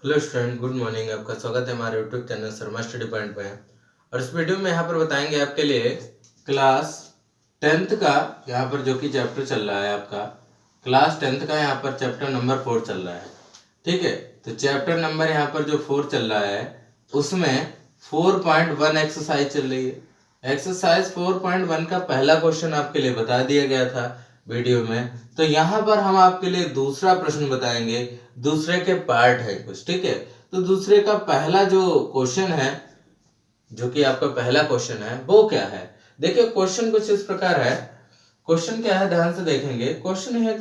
Hello student, good morning. आपका स्वागत है हमारे YouTube channel Sharma study point में। और इस वीडियो में यहाँ पर बताएंगे आपके लिए क्लास 10th का यहाँ पर जो कि चैप्टर चल रहा है आपका क्लास 10th का यहाँ पर चैप्टर नंबर 4 चल रहा है। ठीक है, तो चैप्टर नंबर यहाँ पर जो 4 चल रहा है उसमें 4.1 एक्सरसाइज चल रही है। एक्सरसाइज 4.1 का पहला क्वेश्चन आपके लिए बता दिया गया था वीडियो में। तो यहाँ पर हम आपके लिए दूसरा प्रश्न बताएंगे, दूसरे के पार्ट है कुछ। ठीक है, तो दूसरे का पहला जो क्वेश्चन है, जो कि आपका पहला क्वेश्चन है, वो क्या है। देखिए क्वेश्चन कुछ इस प्रकार है। क्वेश्चन क्या है, ध्यान से देखेंगे। क्वेश्चन है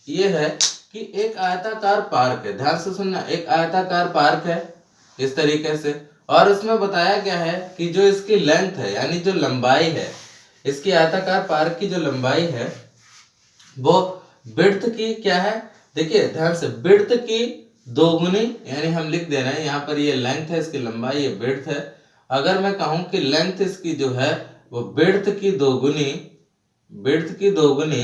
ये है कि एक आयताकार पार्क है, ध्यान से सुनना, एक आयताकार पार्क है इस तरीके से, और उसमें बताया गया है कि जो इसकी लेंथ है यानी जो लंबाई है, इसकी आयताकार पार्क की जो लंबाई है वो विड्थ की क्या है, देखिए ध्यान से, विड्थ की दोगुनी, यानी हम लिख दे रहे हैं यहाँ पर ये लेंथ है, इसकी लंबाई ये विड्थ है। अगर मैं कहूं कि लेंथ इसकी जो है वो विड्थ की दोगुनी, विड्थ की दोगुनी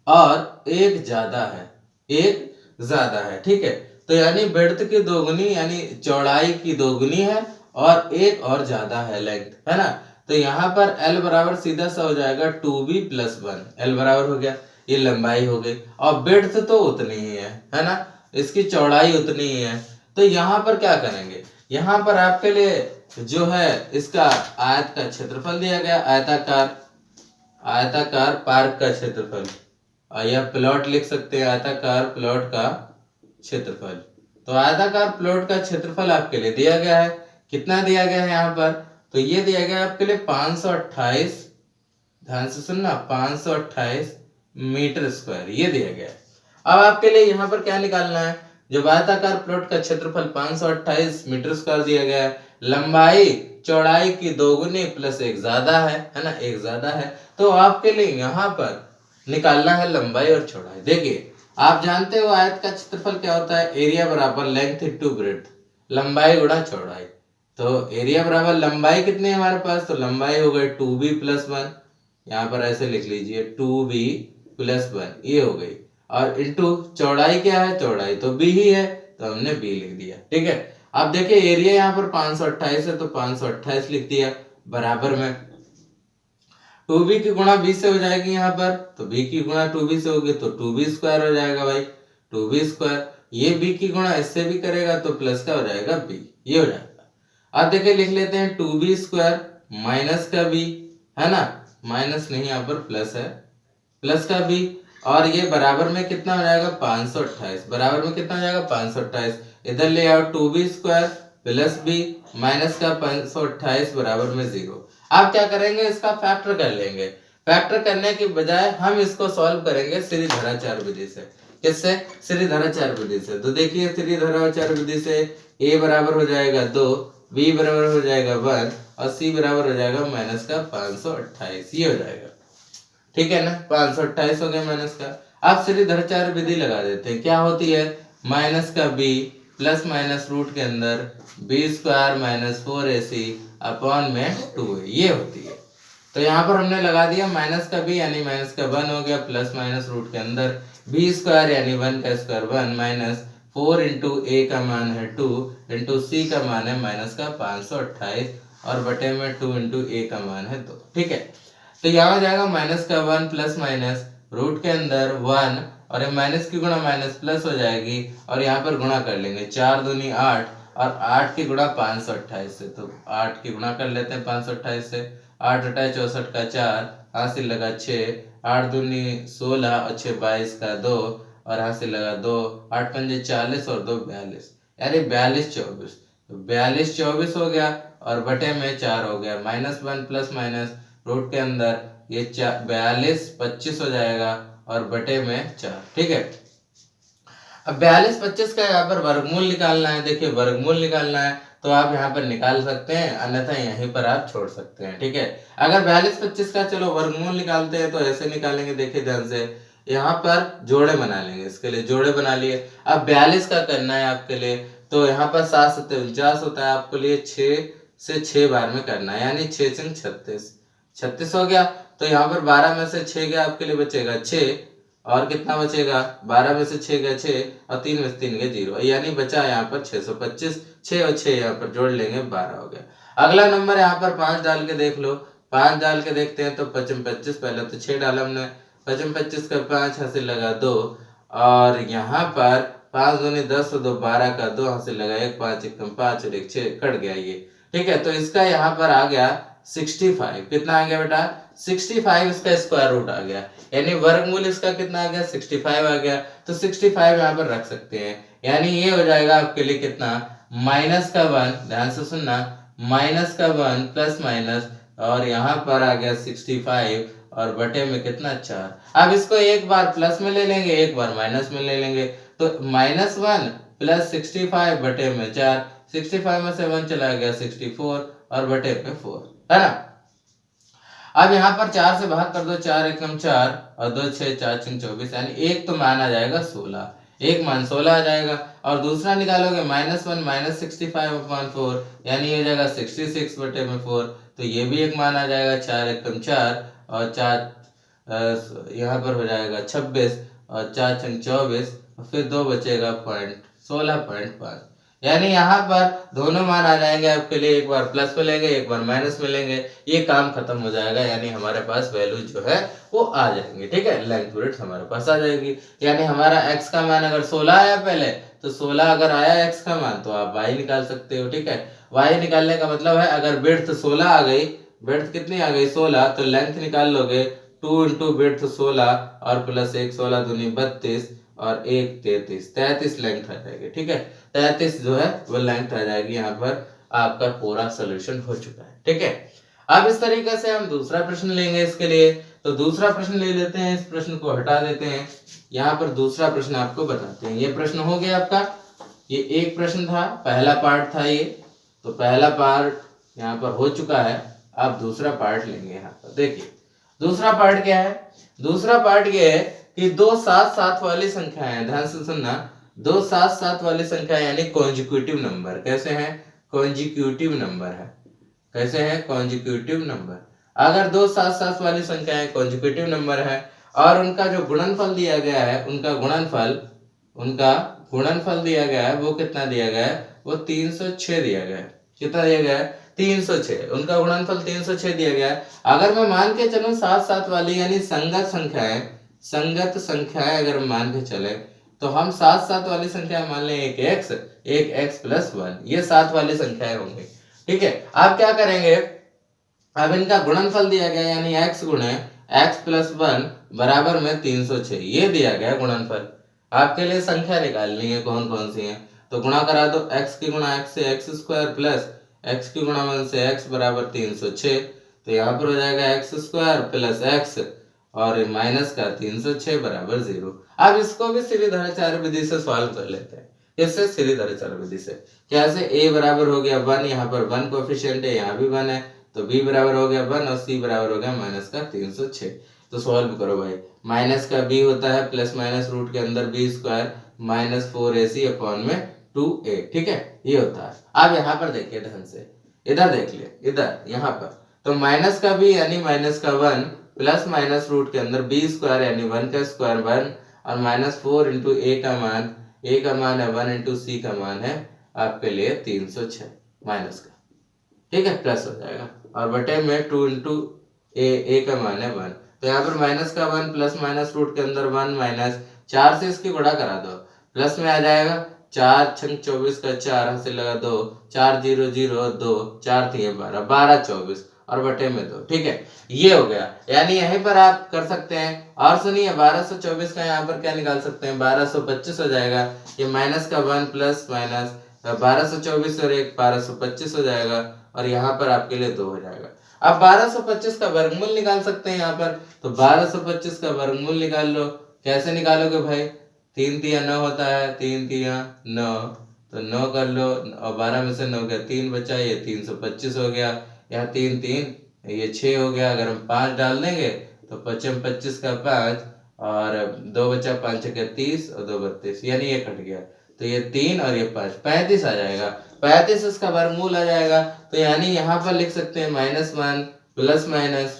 और एक ज्यादा है, एक ज्यादा है। ठीक है, तो यानी विड्थ की दोगुनी यानी चौड़ाई की दोगुनी है और एक और ज्यादा है लेंथ, है ना। तो यहाँ पर L बराबर सीधा सा हो जाएगा 2b + 1। L बराबर हो गया, ये लंबाई हो गई, और विड्थ तो उतनी ही है ना, इसकी चौड़ाई उतनी ही है। तो यहाँ पर क्या करेंगे, यहाँ पर आपके लिए जो है इसका आयत का क्षेत्रफल दिया गया, आयताकार आयताकार पार्क का क्षेत्रफल, या प्लॉट लिख सकते हैं, आयताकार प्लॉट का क्षेत्रफल। तो आयताकार प्लॉट का क्षेत्रफल आपके लिए दिया गया है, कितना दिया गया है यहाँ पर, तो ये दिया गया है आपके लिए 528, ध्यान से सुनना, 528 मीटर स्क्वायर ये दिया गया है। अब आपके लिए यहाँ पर क्या निकालना है, जब आयताकार प्लॉट का क्षेत्रफल 528 मीटर स्क्वायर दिया गया है, लंबाई चौड़ाई की दोगुनी प्लस एक ज्यादा है ना, एक ज्यादा है, तो आपके लिए यहाँ पर निकालना है लंबाई और चौड़ाई। देखिए आप जानते हो आयत का क्षेत्रफल क्या होता है, एरिया बराबर लेंथ इंटू ब्रेड्थ, लंबाई गुणा चौड़ाई। तो एरिया बराबर लंबाई कितनी है हमारे पास, तो लंबाई हो गई 2b + 1, यहाँ पर ऐसे लिख लीजिए 2b + 1, ये हो गई, और इंटू चौड़ाई क्या है, चौड़ाई तो b ही है, तो हमने b लिख दिया। ठीक है, अब देखिए एरिया यहाँ पर 528 है तो 528 लिख दिया, बराबर में 2b की गुणा b से हो जाएगी यहाँ पर, तो b की गुणा 2b से होगी तो 2b² हो जाएगा भाई, 2b²। ये b की गुणा इससे भी करेगा तो प्लस का हो जाएगा b, ये हो जाएगा। अब देखिए लिख लेते हैं 2b² माइनस का b, है ना, माइनस नहीं यहाँ पर प्लस है, प्लस का b, और ये बराबर में कितना हो जाएगा 528, बराबर में कितना हो जाएगा 528, इधर ले आओ 2b² प्लस b माइनस का 528 बराबर में 0। आप क्या करेंगे, इसका फैक्टर कर लेंगे। फैक्टर करने के बजाय हम इसको सॉल्व करेंगे श्रीधराचार्य विधि से। किससे, श्रीधराचार्य विधि से। तो देखिए श्रीधराचार्य विधि से a बराबर हो जाएगा 2, b बराबर हो जाएगा 1 और c बराबर हो जाएगा माइनस का 528, ये हो जाएगा। ठीक है ना, 528 हो गया माइनस का। आप श्रीधराचार्य विधि लगा देते हैं, क्या होती है, माइनस का b प्लस माइनस रूट के अंदर b² - 4ac अपॉन में 2a, ये होती है। तो यहाँ पर हमने लगा दिया माइनस का b यानी माइनस का 1 हो गया, प्लस माइनस रूट के अंदर b² यानी 1 का स्क्वायर 1 माइनस 4 इंटू a का मान है 2 इंटू c का मान है माइनस का 528 और बटे में 2 इंटू a का मान है 2। ठीक है, तो यहाँ जाएगा माइनस का 1 प्लस माइनस रूट के अंदर 1 और माइनस की गुणा माइनस प्लस हो जाएगी, और यहाँ पर गुणा कर लेंगे, 4 दूनी 8 और 8 की गुणा 528 से, तो 8 की गुणा कर लेते हैं 528 से, 8 × 64 का 4, हासिल लगा 6, 8 दूनी 16 और 6 22 का 2 और हासिल लगा 2, 8 पंजे 40 और 2 42, यानी 42 24, तो 42 24 हो गया और बटे में 4 हो गया, -1 प्लस माइनस रूट के अंदर ये 42 25 हो जाएगा और बटे में 4। ठीक है, अब 42 25 का यहाँ पर वर्गमूल निकालना है। देखिए वर्गमूल निकालना है तो आप यहाँ पर निकाल सकते हैं, अन्यथा यहीं पर आप छोड़ सकते हैं। ठीक है, अगर 42 25 का चलो वर्गमूल निकालते हैं तो ऐसे निकालेंगे, देखिए ध्यान से, यहाँ पर जोड़े बना लेंगे, इसके लिए जोड़े बना लिए। अब 42 का करना है आपके लिए, तो यहाँ पर 7 7 49 होता है, आपके लिए 6 से 6 बार में करना है, यानी 6 6 36 36 हो गया। तो यहाँ पर 12 में से 6 गया, आपके लिए बचेगा 6, और कितना बचेगा, 12 में से 6 गए 6 और 3 में से 3 गए 0, यानी बचा यहाँ पर 625। 6 और 6 यहाँ पर जोड़ लेंगे 12 हो गया। अगला नंबर यहाँ पर 5 डाल के देख लो। 5 डाल के देखते हैं तो 5 25, पहले तो 6 डाला हमने, 5 25 का 5 हासिल लगा 2, और यहाँ पर 5 दूनी 10 और 2 12 का 2 हासिल लगा 1, 5 1 5 और 1 6 कट गया ये। ठीक है, तो इसका यहाँ पर आ गया 65। कितना आ गया बेटा, 65 इसका स्क्वायर रूट आ गया, यानी वर्गमूल इसका कितना आ गया, 65 आ गया। तो 65 यहाँ पर रख सकते हैं, यानी ये हो जाएगा आपके लिए कितना, माइनस का 1, ध्यान से सुनना, माइनस का 1 प्लस माइनस, और यहाँ पर आ गया 65 और बटे में कितना 4। अब इसको एक बार प्लस में ले लेंगे, एक बार माइनस में ले लेंगे, तो -1 प्लस 65 बटे में 4, 65 में से 1 चला गया 64 और बटे पे 4, है ना। अब यहाँ पर 4 से भाग कर दो, 4 एकम 4 और 2 6 4 6 24, यानी एक तो मान आ जाएगा 16, एक मान 16 आ जाएगा, और दूसरा निकालोगे -1 माइनस 65/4, यानी हो जाएगा 66 बटे में 4, तो ये भी एक मान आ जाएगा, 4 एकम 4 और 4 यहाँ पर हो जाएगा 26 और 4 छंग 24, और फिर 2 बचेगा पॉइंट 16.5, यानी यहाँ पर दोनों मान आ जाएंगे आपके लिए, एक बार प्लस में लेंगे एक बार माइनस में लेंगे, ये काम खत्म हो जाएगा, यानी हमारे पास वैल्यू जो है वो आ जाएंगे। ठीक है, लेंथ पीरियड हमारे पास आ जाएगी, यानी हमारा x का मान अगर 16 आया पहले, तो 16 अगर आया x का मान तो आप y निकाल सकते हो। ठीक है, y निकालने का मतलब है अगर विड्थ 16 आ गई, विड्थ कितनी आ गई 16, तो लेंथ निकाल लोगे 2 इंटू विड्थ 16 और प्लस 1, 16 दूनी 32 और 1 33 लेंथ आ जाएगी। ठीक है, 33 जो है वो लेंथ आ जाएगी। यहाँ पर आपका पूरा सोल्यूशन हो चुका है। ठीक है, अब इस तरीके से हम दूसरा प्रश्न लेंगे इसके लिए, तो दूसरा प्रश्न ले लेते हैं, इस प्रश्न को हटा देते हैं, यहाँ पर दूसरा प्रश्न आपको बताते हैं। ये प्रश्न हो गया आपका, ये एक प्रश्न था, पहला पार्ट था ये, तो पहला पार्ट यहाँ पर हो चुका है। अब दूसरा पार्ट लेंगे। यहाँ पर देखिए दूसरा पार्ट क्या है, दूसरा पार्ट ये है कि दो साथ साथ वाली संख्याएं, ध्यान से सुनना, दो साथ साथ वाली संख्या यानी कॉन्जिक्यूटिव नंबर, कैसे हैं, कॉन्जिक्यूटिव नंबर है, कैसे है, कॉन्जिक्यूटिव नंबर। अगर दो साथ साथ वाली संख्याएं कॉन्जिक्यूटिव नंबर है और उनका जो गुणनफल दिया गया है, उनका गुणनफल दिया गया है, वो कितना दिया गया है, वो 306 दिया गया है। कितना दिया गया है, 306, उनका गुणनफल 306 दिया गया है। अगर मैं मान के चलूं साथ साथ वाली यानी संगत संख्याएं अगर मान के चले, तो हम साथ साथ वाली संख्या मान लें एक x प्लस 1, ये साथ वाली संख्याएं होंगी। ठीक है, आप क्या करेंगे, अब इनका गुणनफल दिया गया यानी x गुणे x प्लस 1 बराबर में 306, ये दिया गया गुणनफल। आपके लिए संख्या निकालनी है कौन कौन सी है, तो गुणा करा दो, x की गुणा x से x स्क्वायर प्लस x की गुणा 1 से x बराबर 306, तो यहाँ पर हो जाएगा x स्क्वायर प्लस x और माइनस का 306 बराबर 0। अब इसको भी सीरीधराचार्य विधि से सॉल्व कर लेते हैं। इससे सीरीधराचार्य विधि से कैसे, a बराबर हो गया 1, यहाँ पर 1 कोएफिशिएंट है, यहाँ भी 1 है, तो b बराबर हो गया 1 और c बराबर हो गया माइनस का 306। तो सॉल्व करो भाई, माइनस का b होता है प्लस माइनस रूट के अंदर b square minus 4ac upon में 2a। ठीक है, ये होता है। अब यहाँ पर देखिए ध्यान से, इधर देख ले, इधर यहाँ पर, तो माइनस का b यानी माइनस का 1 प्लस माइनस रूट के अंदर b स्क्वायर यानी 1 का स्क्वायर 1 और माइनस 4 इंटू a का मान है 1 इंटू c का मान है आपके लिए 306 माइनस का। ठीक है, प्लस हो जाएगा और बटे में 2 इंटू ए का मान है 1, तो यहाँ पर माइनस का 1 प्लस माइनस रूट के अंदर 1 माइनस 4 से इसकी गुणा करा दो, प्लस में आ जाएगा 4 छंग 24 का 4 हासिल लगा 2, 4 0 0 2 4 3 12 12 24 और बटे में 2। ठीक है, ये हो गया, यानी यहीं पर आप कर सकते हैं। और सुनिए 1224 का यहाँ पर क्या निकाल सकते हैं, 1225 हो जाएगा, ये माइनस का 1 प्लस माइनस 1224 और 1 1225 हो जाएगा, और यहाँ पर आपके लिए 2 हो जाएगा। अब 1225 का वर्गमूल निकाल सकते हैं यहाँ पर, तो 1225 का वर्गमूल निकाल लो। कैसे निकालोगे भाई, 3 तिया 9 होता है, 3 तिया 9, तो 9 कर लो और 12 में से 9 गया 3 बचा, ये 325 हो गया, यहाँ 3 3 ये 6 हो गया। अगर हम 5 डाल देंगे तो 25 25 का 5 और 2 बचा, 5 6 30 और 2 32, यानी ये कट गया, तो ये 3 और ये 5 35 आ जाएगा, 35 इसका वर्गमूल आ जाएगा। तो यानी यहाँ पर लिख सकते हैं -1 प्लस माइनस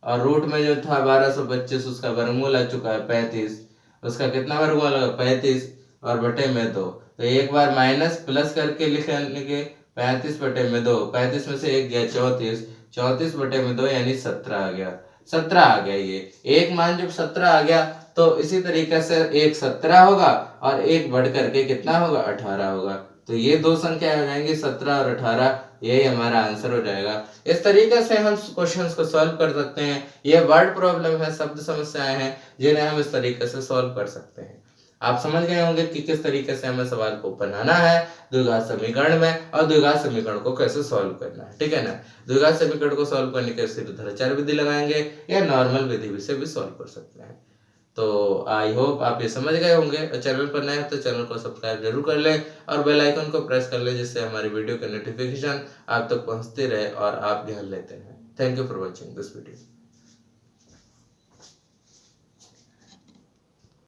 और रूट में जो था 1225 उसका वर्गमूल आ चुका है 35, उसका कितना वर्गमूल होगा 35 और बटे में 2। तो एक बार माइनस प्लस करके लिखने के 35 बटे में 2, 35 में से एक गया 34, 34 बटे में 2 यानी 17 आ गया, 17 आ गया। ये एक मान जब 17 आ गया तो इसी तरीके से एक 17 होगा और एक बढ़ करके कितना होगा 18 होगा। तो ये दो संख्या आ जाएंगी 17 और 18, यही हमारा आंसर हो जाएगा। इस तरीके से हम क्वेश्चंस को सॉल्व कर सकते हैं। ये वर्ड प्रॉब्लम है, शब्द समस्याएं हैं जिन्हें हम इस तरीके से सॉल्व कर सकते हैं। आप समझ गए होंगे कि किस तरीके से हमें सवाल को बनाना है द्विघात समीकरण में और द्विघात समीकरण को कैसे सॉल्व करना है, ठीक है ना। द्विघात समीकरण को सॉल्व करने के सीधोधराचार्य विधि लगाएंगे या नॉर्मल विधि से भी सॉल्व कर सकते हैं। तो आई होप आप ये समझ गए होंगे। और चैनल पर नए हैं तो चैनल को सब्सक्राइब जरूर कर लें और बेल आइकन को प्रेस कर लें, जिससे हमारी वीडियो के नोटिफिकेशन आप तक पहुंचते रहे और आप ध्यान लेते हैं। Thank you for watching this video.